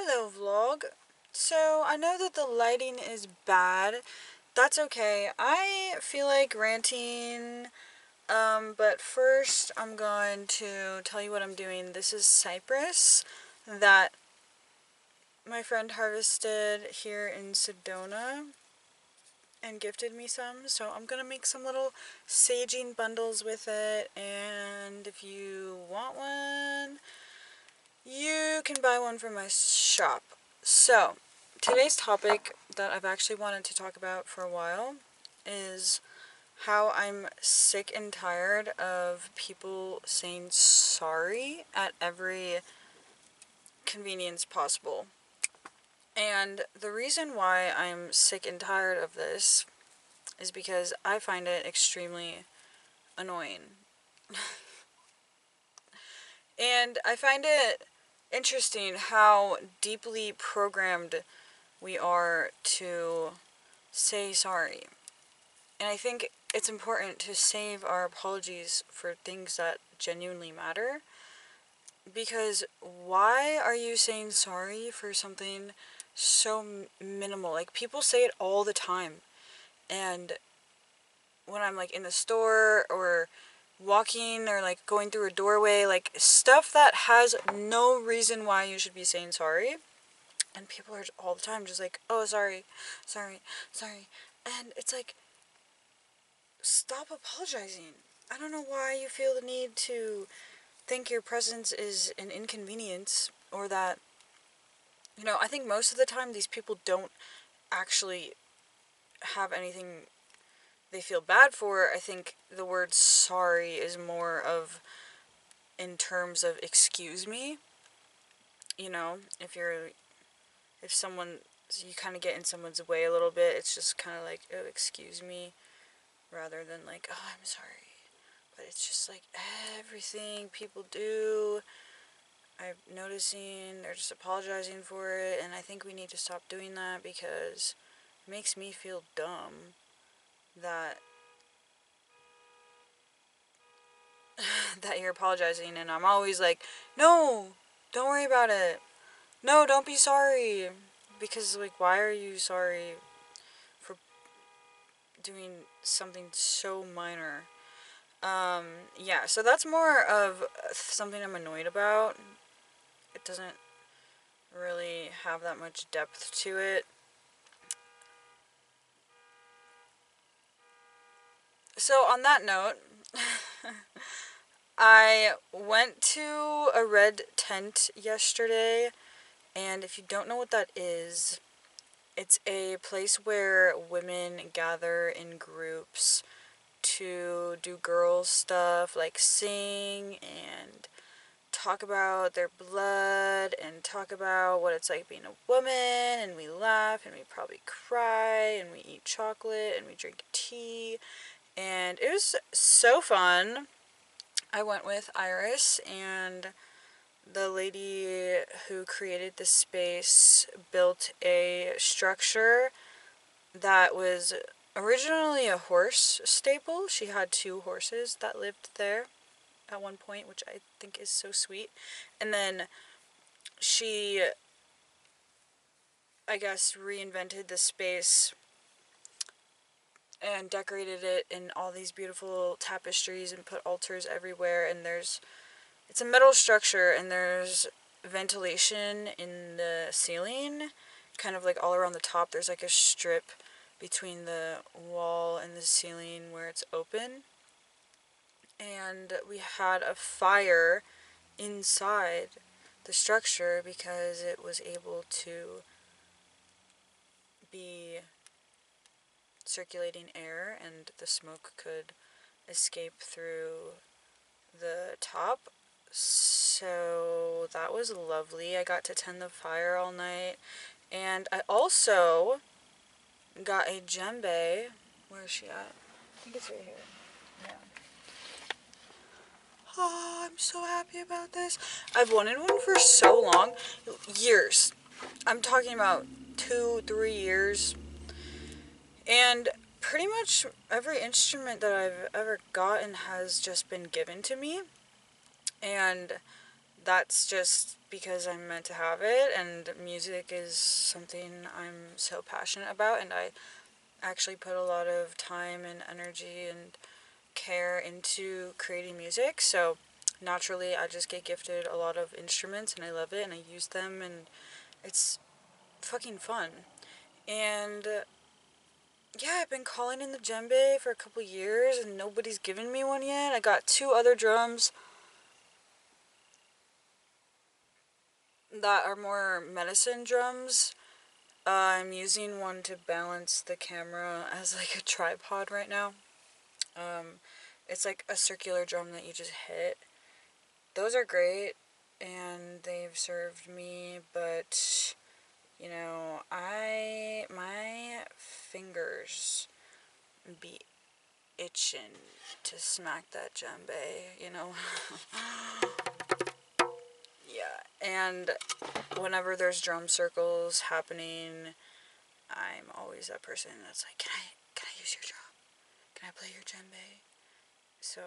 Hello vlog. So I know that the lighting is bad. That's okay. I feel like ranting, but first I'm going to tell you what I'm doing. This is cypress that my friend harvested here in Sedona and gifted me some. So I'm gonna make some little saging bundles with it, and if you want one, you can buy one from my shop. So, today's topic that I've actually wanted to talk about for a while is how I'm sick and tired of people saying sorry at every convenience possible. And the reason why I'm sick and tired of this is because I find it extremely annoying. And I find it interesting how deeply programmed we are to say sorry. And I think it's important to save our apologies for things that genuinely matter. Because why are you saying sorry for something so minimal? Like, people say it all the time. And when I'm like in the store or walking or like going through a doorway, like stuff that has no reason why you should be saying sorry. And people are all the time just like, oh, sorry, sorry, sorry. And it's like, stop apologizing. I don't know why you feel the need to think your presence is an inconvenience, or that, I think most of the time these people don't actually have anything they feel bad for. I think the word sorry is more of in terms of excuse me. If someone, you kind of get in someone's way a little bit, it's just kind of like, oh, excuse me, rather than like, oh, I'm sorry. But it's just like everything people do, I'm noticing they're just apologizing for it, and I think we need to stop doing that because it makes me feel dumb that that you're apologizing, and I'm always like, no, don't worry about it. No, don't be sorry. Because, like, why are you sorry for doing something so minor? Yeah, so that's more of something I'm annoyed about. It doesn't really have that much depth to it. So, on that note, I went to a red tent yesterday, and if you don't know what that is, it's a place where women gather in groups to do girl stuff, like sing and talk about their blood and talk about what it's like being a woman, and we laugh and we probably cry and we eat chocolate and we drink tea, and it was so fun. I went with Iris, and the lady who created the space built a structure that was originally a horse stable. She had two horses that lived there at one point, which I think is so sweet. And then she, I guess, reinvented the space and decorated it in all these beautiful tapestries and put altars everywhere. And it's a metal structure, and there's ventilation in the ceiling, kind of like all around the top. There's like a strip between the wall and the ceiling where it's open. And we had a fire inside the structure because it was able to be circulating air and the smoke could escape through the top. So that was lovely. I got to tend the fire all night. And I also got a djembe. Where is she at? I think it's right here. Yeah. Oh, I'm so happy about this. I've wanted one for so long. Years. I'm talking about 2-3 years. And pretty much every instrument that I've ever gotten has just been given to me. And that's just because I'm meant to have it, and music is something I'm so passionate about, and I actually put a lot of time and energy and care into creating music. So naturally, I just get gifted a lot of instruments, and I love it, and I use them, and it's fucking fun. And yeah, I've been calling in the djembe for a couple years, and nobody's given me one yet. I got 2 other drums that are more medicine drums. I'm using one to balance the camera as like a tripod right now. It's like a circular drum that you just hit. Those are great, and they've served me, but you know, my fingers be itching to smack that djembe, you know. Yeah, and whenever there's drum circles happening, I'm always that person that's like, can I use your drum? Can I play your djembe? So,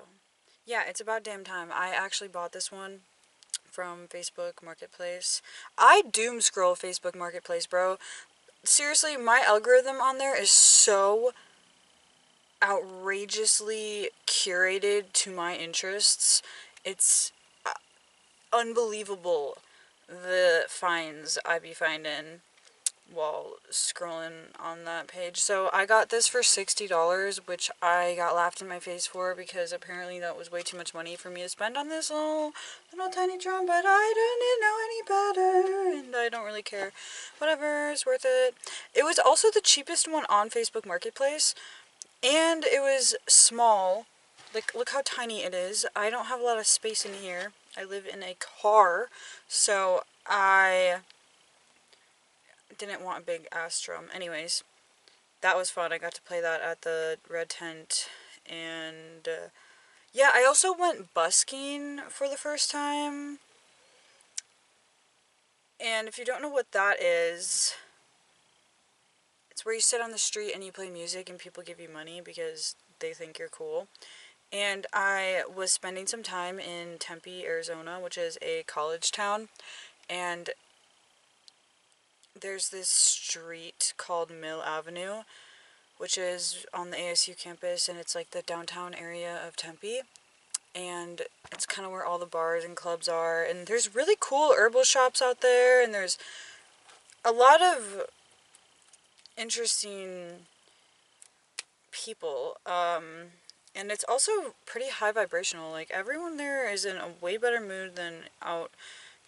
yeah, it's about damn time. I actually bought this one from Facebook Marketplace. I doom scroll Facebook Marketplace, bro. Seriously, my algorithm on there is so outrageously curated to my interests. It's unbelievable the finds I be finding while scrolling on that page. So I got this for $60, which I got laughed in my face for because apparently that was way too much money for me to spend on this little tiny drum, but I didn't know any better, and I don't really care. Whatever, it's worth it. It was also the cheapest one on Facebook Marketplace, and it was small. Like, look how tiny it is. I don't have a lot of space in here. I live in a car, so I didn't want a big ass drum. Anyways, that was fun. I got to play that at the Red Tent, and yeah, I also went busking for the first time. And if you don't know what that is, it's where you sit on the street and you play music and people give you money because they think you're cool. And I was spending some time in Tempe, Arizona, which is a college town, and there's this street called Mill Avenue, which is on the ASU campus, and it's like the downtown area of Tempe, and it's kind of where all the bars and clubs are, and there's really cool herbal shops out there, and there's a lot of interesting people, and it's also pretty high vibrational. Like, everyone there is in a way better mood than out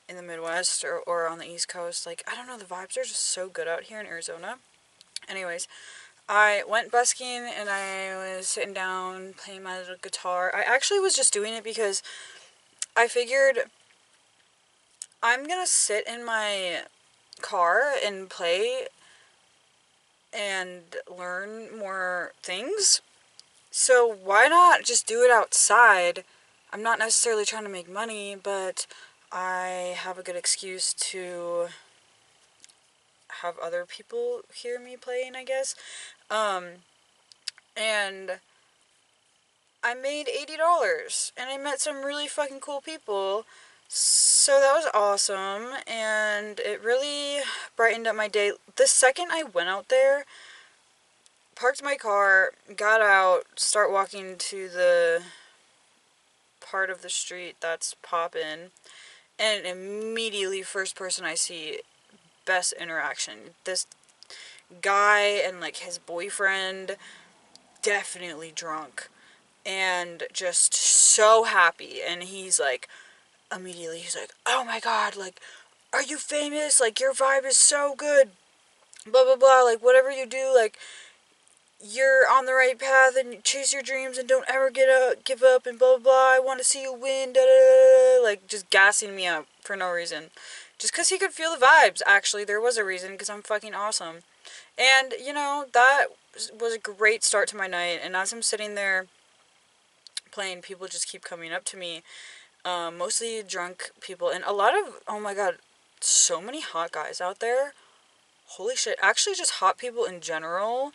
in the Midwest or on the East Coast. Like, I don't know, the vibes are just so good out here in Arizona. Anyways, I went busking and I was sitting down playing my little guitar. I actually was just doing it because I figured I'm gonna sit in my car and play and learn more things. So why not just do it outside? I'm not necessarily trying to make money, but I have a good excuse to have other people hear me playing, I guess. And I made $80 and I met some really fucking cool people. So that was awesome, and it really brightened up my day. The second I went out there, parked my car, got out, start walking to the part of the street that's poppin', and immediately first person I see, best interaction. This guy and like his boyfriend, definitely drunk and just so happy, and he's like, immediately he's like, oh my god, like, are you famous? Like, your vibe is so good, blah blah blah, like, whatever you do, like, you're on the right path and chase your dreams and don't ever give up and blah blah blah, I want to see you win, da da da, like, just gassing me up for no reason, just because he could feel the vibes. Actually, there was a reason, because I'm fucking awesome. And, you know, that was a great start to my night, and as I'm sitting there playing, people just keep coming up to me, mostly drunk people, and a lot of, oh my god, so many hot guys out there. Holy shit. Actually, just hot people in general.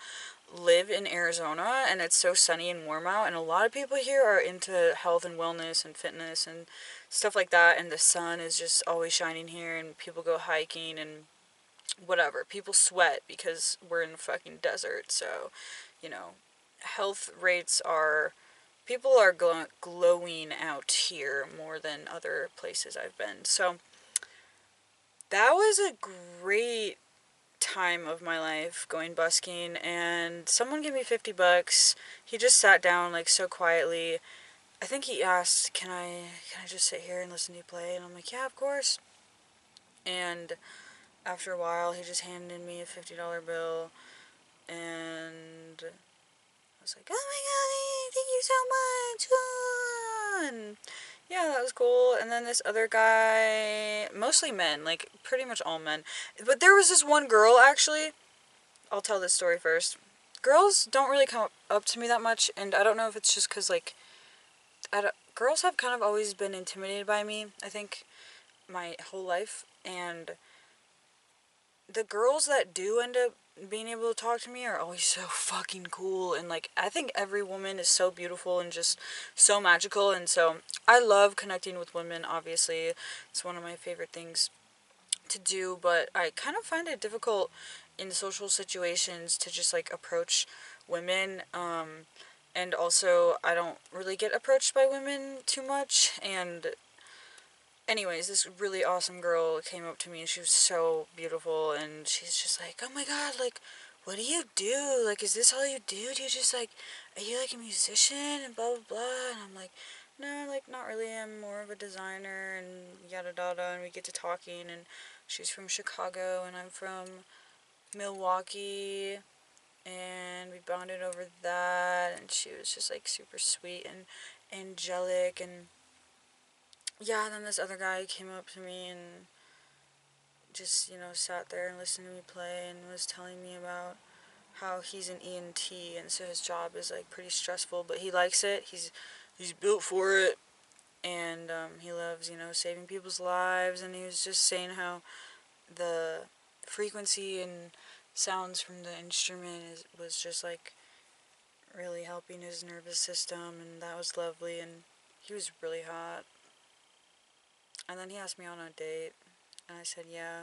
live in Arizona and it's so sunny and warm out, and a lot of people here are into health and wellness and fitness and stuff like that, and the sun is just always shining here, and people go hiking and whatever. People sweat because we're in the fucking desert, so, you know, health rates are, people are glowing out here more than other places I've been. So that was a great time of my life going busking, and someone gave me $50. He just sat down like so quietly. I think he asked, can I just sit here and listen to you play? And I'm like, yeah, of course. And after a while, he just handed me a $50 bill, and I was like, oh my god, thank you so much. And yeah, that was cool. And then this other guy, mostly men, like pretty much all men. But there was this one girl, actually. I'll tell this story first. Girls don't really come up to me that much, and I don't know if it's just because, like, girls have kind of always been intimidated by me, I think, my whole life. And the girls that do end up being able to talk to me are always so fucking cool, and like I think every woman is so beautiful and just so magical, and so I love connecting with women. Obviously, it's one of my favorite things to do, but I kind of find it difficult in social situations to just like approach women, and also I don't really get approached by women too much. And anyways, this really awesome girl came up to me, and she was so beautiful, and she's just like, oh my god, like, what do you do? Like, is this all you do? Do you just, like, are you, like, a musician? And blah, blah, blah. And I'm like, no, like, not really. I'm more of a designer, and yada, yada. And we get to talking, and she's from Chicago, and I'm from Milwaukee, and we bonded over that, and she was just, like, super sweet and angelic, and yeah, and then this other guy came up to me and just, you know, sat there and listened to me play and was telling me about how he's an ENT, and so his job is like pretty stressful, but he likes it. He's built for it, and he loves, you know, saving people's lives. And he was just saying how the frequency and sounds from the instrument was just like really helping his nervous system, and that was lovely. And he was really hot. And then he asked me on a date, and I said yeah.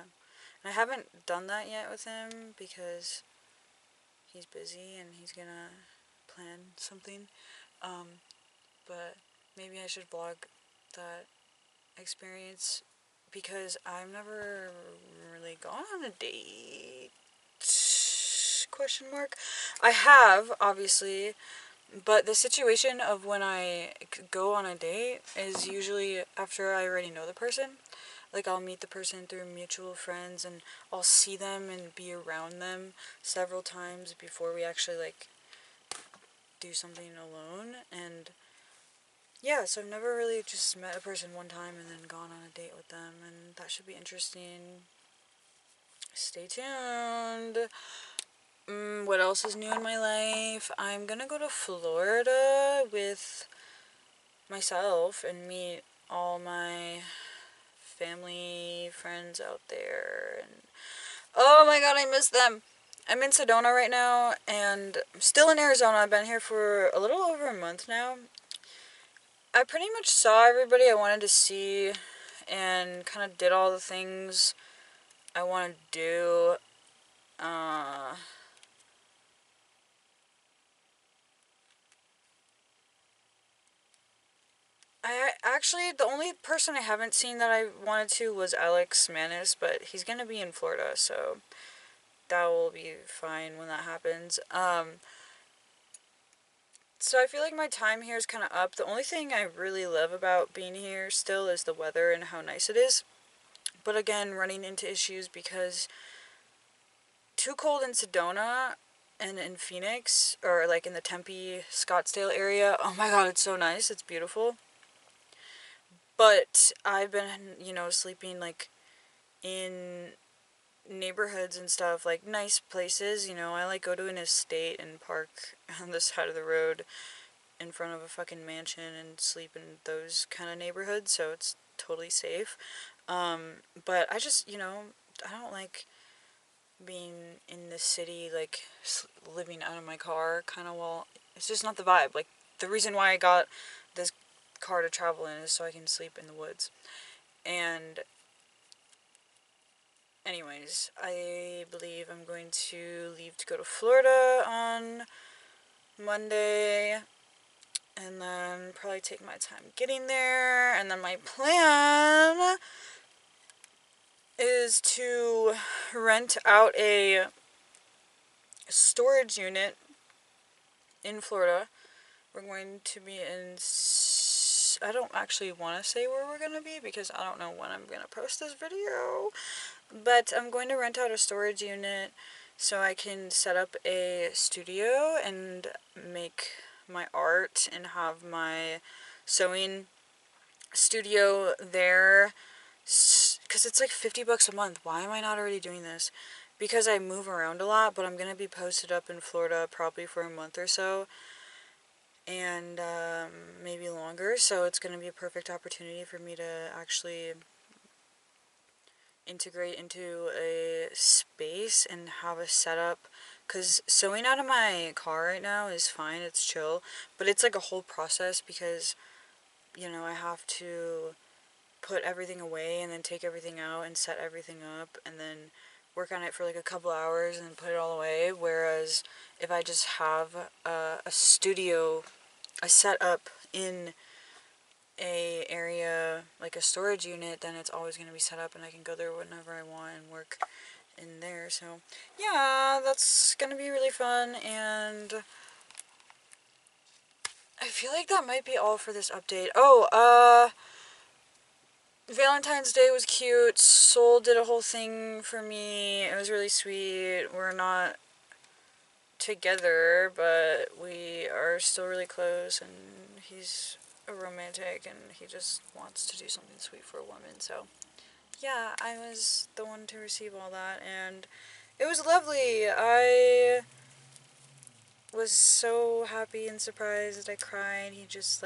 And I haven't done that yet with him because he's busy and he's gonna plan something. Um, but maybe I should vlog that experience because I've never really gone on a date. Question mark. I have, obviously, but the situation of when I go on a date is usually after I already know the person. Like, I'll meet the person through mutual friends, and I'll see them and be around them several times before we actually, like, do something alone. And yeah, so I've never really just met a person one time and then gone on a date with them, and that should be interesting. Stay tuned. What else is new in my life? I'm gonna go to Florida with myself and meet all my family, friends out there, and oh my god, I miss them. I'm in Sedona right now, and I'm still in Arizona. I've been here for a little over a month now. I pretty much saw everybody I wanted to see and kind of did all the things I wanted to do. I actually, the only person I haven't seen that I wanted to was Alex Manis, but he's gonna be in Florida, so that will be fine when that happens. So I feel like my time here is kind of up. The only thing I really love about being here still is the weather and how nice it is. But again, running into issues because too cold in Sedona and in Phoenix, or like in the Tempe, Scottsdale area. Oh my god, it's so nice. It's beautiful. But I've been, you know, sleeping like in neighborhoods and stuff, like nice places, you know. I like go to an estate and park on the side of the road in front of a fucking mansion and sleep in those kind of neighborhoods, so it's totally safe. But I just, you know, I don't like being in the city, like living out of my car, kind of. Well, it's just not the vibe. Like, the reason why I got this car to travel in is so I can sleep in the woods. And anyways, I believe I'm going to leave to go to Florida on Monday, and then probably take my time getting there. And then my plan is to rent out a storage unit in Florida. We're going to be in, I don't actually want to say where we're going to be because I don't know when I'm going to post this video, but I'm going to rent out a storage unit so I can set up a studio and make my art and have my sewing studio there, because it's like $50 a month. Why am I not already doing this? Because I move around a lot, but I'm going to be posted up in Florida probably for a month or so, and maybe longer, so it's going to be a perfect opportunity for me to actually integrate into a space and have a setup, because sewing out of my car right now is fine, it's chill, but it's like a whole process because, you know, I have to put everything away and then take everything out and set everything up and then work on it for like a couple hours and then put it all away, whereas if I just have a studio, a setup in a area like a storage unit, then it's always going to be set up and I can go there whenever I want and work in there. So yeah, that's going to be really fun, and I feel like that might be all for this update. Valentine's Day was cute. Soul did a whole thing for me. It was really sweet. We're not together, but we are still really close, and he's a romantic, and he just wants to do something sweet for a woman. So yeah, I was the one to receive all that, and it was lovely. I was so happy and surprised. I cried. He just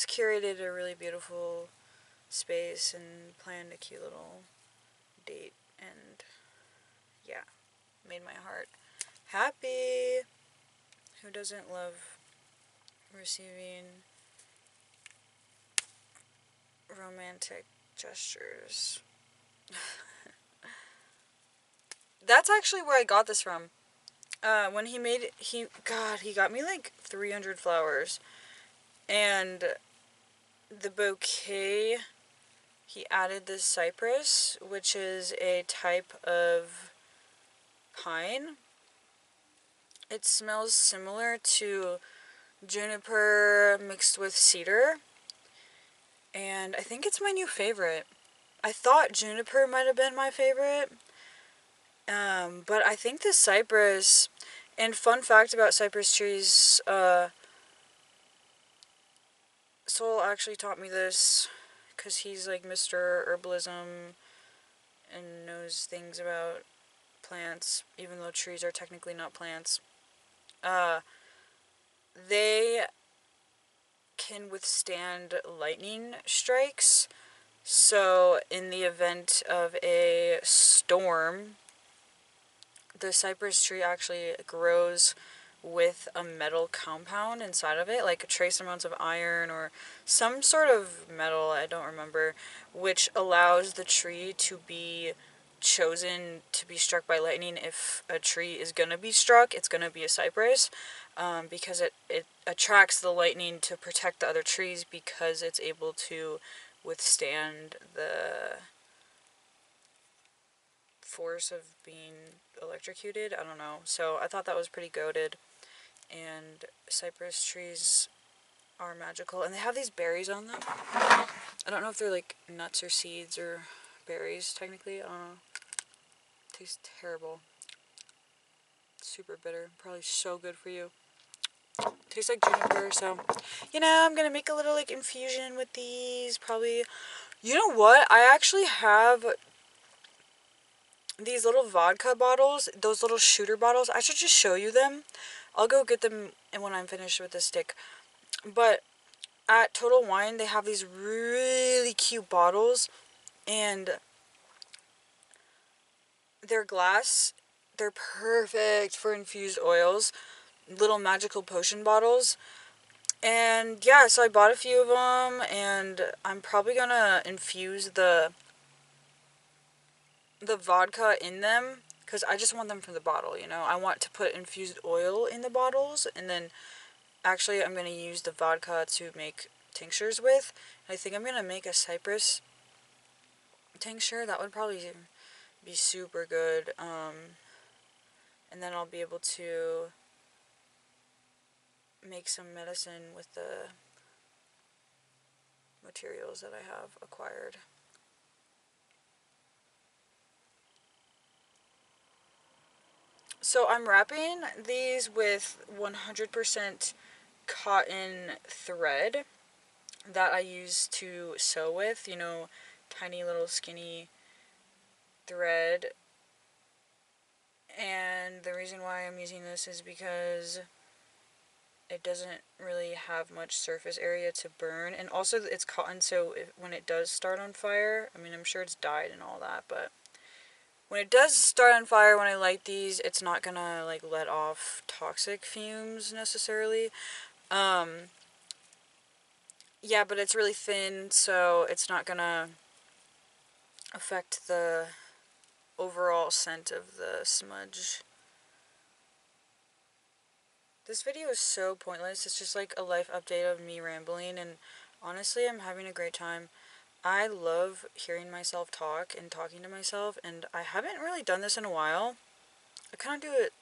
curated a really beautiful space and planned a cute little date, and yeah, made my heart happy. Who doesn't love receiving romantic gestures? That's actually where I got this from. When he got me like 300 flowers, and the bouquet, he added this cypress, which is a type of pine. It smells similar to juniper mixed with cedar, and I think it's my new favorite. I thought juniper might have been my favorite, but I think the cypress, and fun fact about cypress trees, Soul actually taught me this, because he's like Mr. Herbalism and knows things about plants, even though trees are technically not plants. They can withstand lightning strikes, so in the event of a storm, the cypress tree actually grows with a metal compound inside of it, like trace amounts of iron or some sort of metal, I don't remember, which allows the tree to be chosen to be struck by lightning. If a tree is going to be struck, it's going to be a cypress, because it attracts the lightning to protect the other trees, because it's able to withstand the force of being electrocuted. I don't know. So I thought that was pretty goated. And cypress trees are magical. And they have these berries on them. I don't know if they're like nuts or seeds or berries, technically. I don't know. Tastes terrible. Super bitter. Probably so good for you. Tastes like juniper, so, you know, I'm gonna make a little like infusion with these. Probably, you know what? I actually have these little vodka bottles, those little shooter bottles. I should just show you them. I'll go get them when I'm finished with this stick. But at Total Wine, they have these really cute bottles, and they're glass. They're perfect for infused oils. Little magical potion bottles. And yeah, so I bought a few of them, and I'm probably gonna infuse the vodka in them, because I just want them from the bottle, you know? I want to put infused oil in the bottles, and then actually I'm going to use the vodka to make tinctures with. I think I'm going to make a cypress tincture. That would probably be super good. And then I'll be able to make some medicine with the materials that I have acquired. So I'm wrapping these with 100% cotton thread that I use to sew with, you know, tiny little skinny thread. And the reason why I'm using this is because it doesn't really have much surface area to burn, and also it's cotton, so when it does start on fire, I mean, I'm sure it's dyed and all that, but when it does start on fire, when I light these, it's not gonna like let off toxic fumes necessarily. Yeah, but it's really thin, so it's not gonna affect the overall scent of the smudge. This video is so pointless. It's just like a life update of me rambling, and honestly, I'm having a great time. I love hearing myself talk and talking to myself, and I haven't really done this in a while. I kind of do it,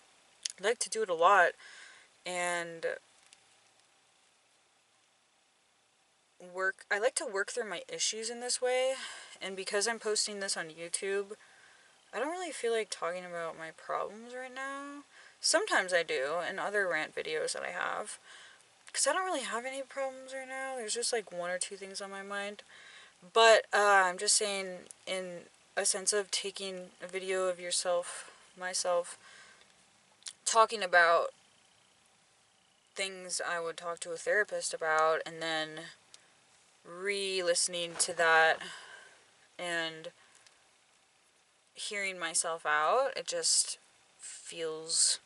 I like to do it a lot, and I like to work through my issues in this way, and because I'm posting this on YouTube, I don't really feel like talking about my problems right now. Sometimes I do in other rant videos that I have, because I don't really have any problems right now. There's just like one or two things on my mind. But I'm just saying, in a sense of taking a video of myself, talking about things I would talk to a therapist about, and then re-listening to that and hearing myself out, it just feels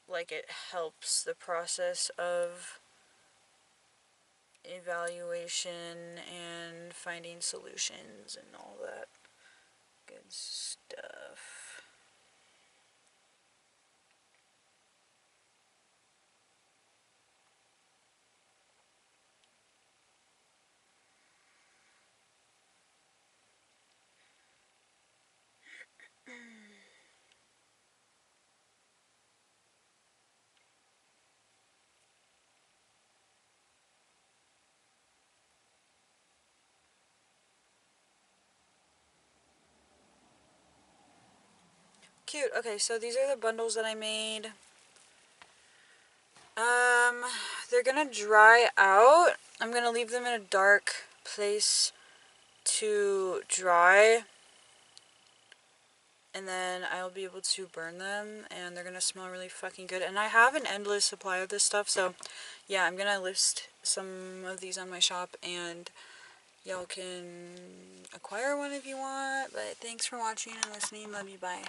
like it helps the process of evaluation and finding solutions and all that good stuff. Cute. Okay, so these are the bundles that I made. They're gonna dry out. I'm gonna leave them in a dark place to dry, and then I'll be able to burn them, and they're gonna smell really fucking good. And I have an endless supply of this stuff, so yeah, I'm gonna list some of these on my shop, and y'all can acquire one if you want. But thanks for watching and listening. Love you. Bye.